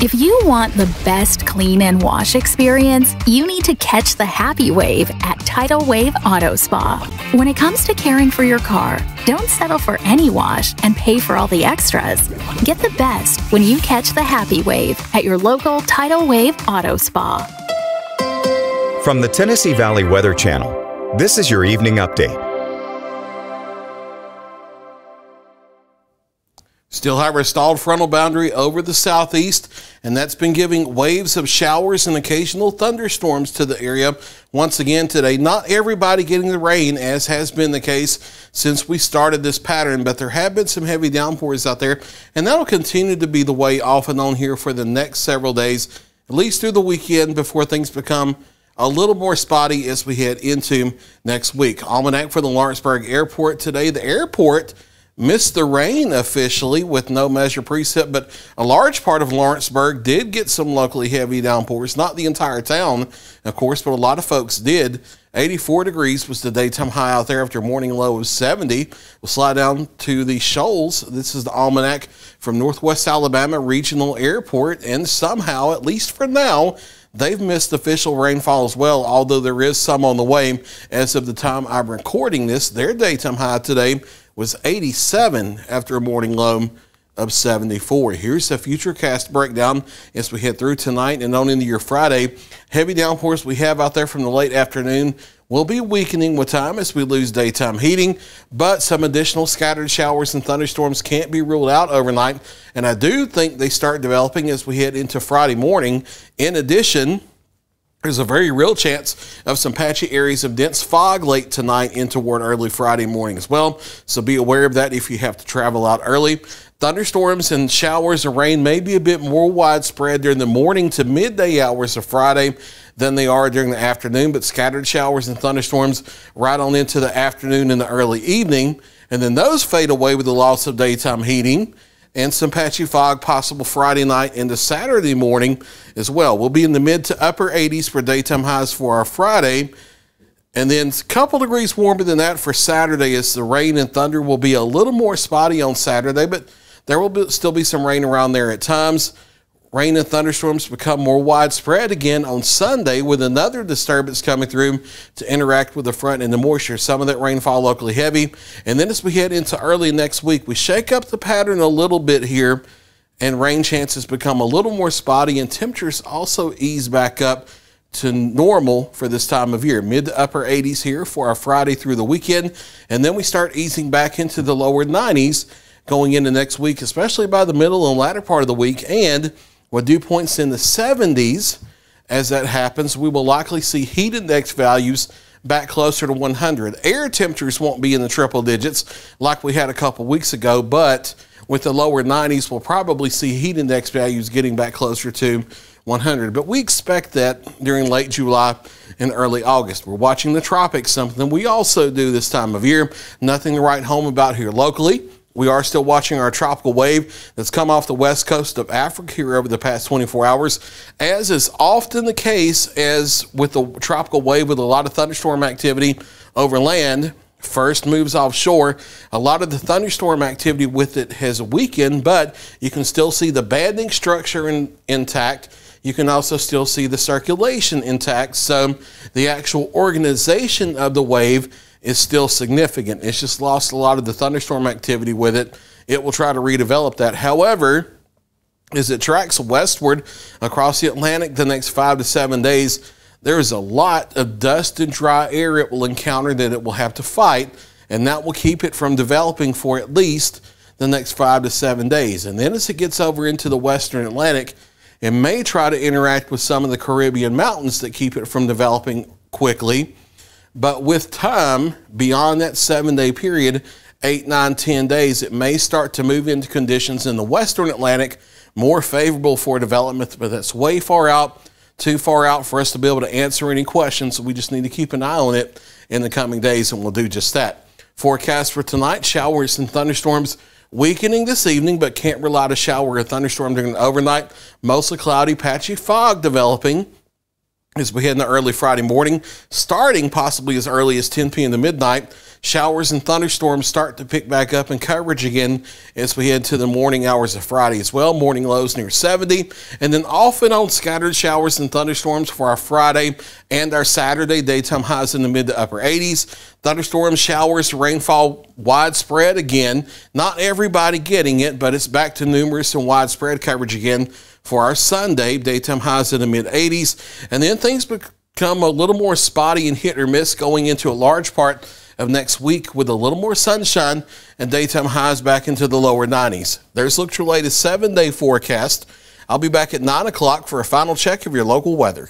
If you want the best clean and wash experience, you need to catch the happy wave at Tidal Wave Auto Spa. When it comes to caring for your car, don't settle for any wash and pay for all the extras. Get the best when you catch the happy wave at your local Tidal Wave Auto Spa. From the Tennessee Valley Weather Channel, this is your evening update. Still have our stalled frontal boundary over the southeast, and that's been giving waves of showers and occasional thunderstorms to the area. Once again today, not everybody getting the rain, as has been the case since we started this pattern, but there have been some heavy downpours out there, and that'll continue to be the way off and on here for the next several days, at least through the weekend, before things become a little more spotty as we head into next week. Almanac for the Lawrenceburg Airport today. The airport missed the rain officially with no measure precip, but a large part of Lawrenceburg did get some locally heavy downpours. Not the entire town, of course, but a lot of folks did. 84 degrees was the daytime high out there after a morning low of 70. We'll slide down to the Shoals. This is the Almanac from Northwest Alabama Regional Airport, and somehow, at least for now, they've missed official rainfall as well, although there is some on the way. As of the time I'm recording this, their daytime high today was 87 after a morning low of 74. Here's the futurecast breakdown as we head through tonight and on into your Friday. Heavy downpours we have out there from the late afternoon will be weakening with time as we lose daytime heating, but some additional scattered showers and thunderstorms can't be ruled out overnight, and I do think they start developing as we head into Friday morning. In addition, there's a very real chance of some patchy areas of dense fog late tonight into toward early Friday morning as well. So be aware of that if you have to travel out early. Thunderstorms and showers of rain may be a bit more widespread during the morning to midday hours of Friday than they are during the afternoon, but scattered showers and thunderstorms right on into the afternoon and the early evening. And then those fade away with the loss of daytime heating and some patchy fog possible Friday night into Saturday morning as well. We'll be in the mid to upper 80s for daytime highs for our Friday, and then a couple degrees warmer than that for Saturday as the rain and thunder will be a little more spotty on Saturday, but there will still be some rain around there at times. Rain and thunderstorms become more widespread again on Sunday with another disturbance coming through to interact with the front and the moisture. Some of that rainfall locally heavy. And then as we head into early next week, we shake up the pattern a little bit here and rain chances become a little more spotty and temperatures also ease back up to normal for this time of year. Mid to upper 80s here for our Friday through the weekend. And then we start easing back into the lower 90s going into next week, especially by the middle and latter part of the week. And with dew points in the 70s, as that happens, we will likely see heat index values back closer to 100. Air temperatures won't be in the triple digits like we had a couple weeks ago, but with the lower 90s, we'll probably see heat index values getting back closer to 100. But we expect that during late July and early August. We're watching the tropics, something we also do this time of year. Nothing to write home about here locally. We are still watching our tropical wave that's come off the west coast of Africa here over the past 24 hours. As is often the case as with the tropical wave with a lot of thunderstorm activity over land, first moves offshore. A lot of the thunderstorm activity with it has weakened, but you can still see the banding structure intact. You can also still see the circulation intact. So the actual organization of the wave is still significant. It's just lost a lot of the thunderstorm activity with it. It will try to redevelop that. However, as it tracks westward across the Atlantic the next 5 to 7 days, there is a lot of dust and dry air it will encounter that it will have to fight, and that will keep it from developing for at least the next 5 to 7 days. And then as it gets over into the western Atlantic, it may try to interact with some of the Caribbean mountains that keep it from developing quickly. But with time, beyond that 7-day period, 8, 9, 10 days, it may start to move into conditions in the western Atlantic more favorable for development, but that's way far out, too far out for us to be able to answer any questions. So we just need to keep an eye on it in the coming days, and we'll do just that. Forecast for tonight, showers and thunderstorms weakening this evening, but can't rely on a shower or thunderstorm during the overnight. Mostly cloudy, patchy fog developing. as we head into early Friday morning, starting possibly as early as 10 p.m. to midnight. Showers and thunderstorms start to pick back up in coverage again as we head to the morning hours of Friday as well. Morning lows near 70, and then off and on scattered showers and thunderstorms for our Friday and our Saturday. Daytime highs in the mid to upper 80s. Thunderstorms, showers, rainfall widespread again. Not everybody getting it, but it's back to numerous and widespread coverage again for our Sunday. Daytime highs in the mid 80s, and then things become a little more spotty and hit or miss going into a large part of next week with a little more sunshine and daytime highs back into the lower 90s. There's Look at your latest 7-day forecast. I'll be back at 9 o'clock for a final check of your local weather.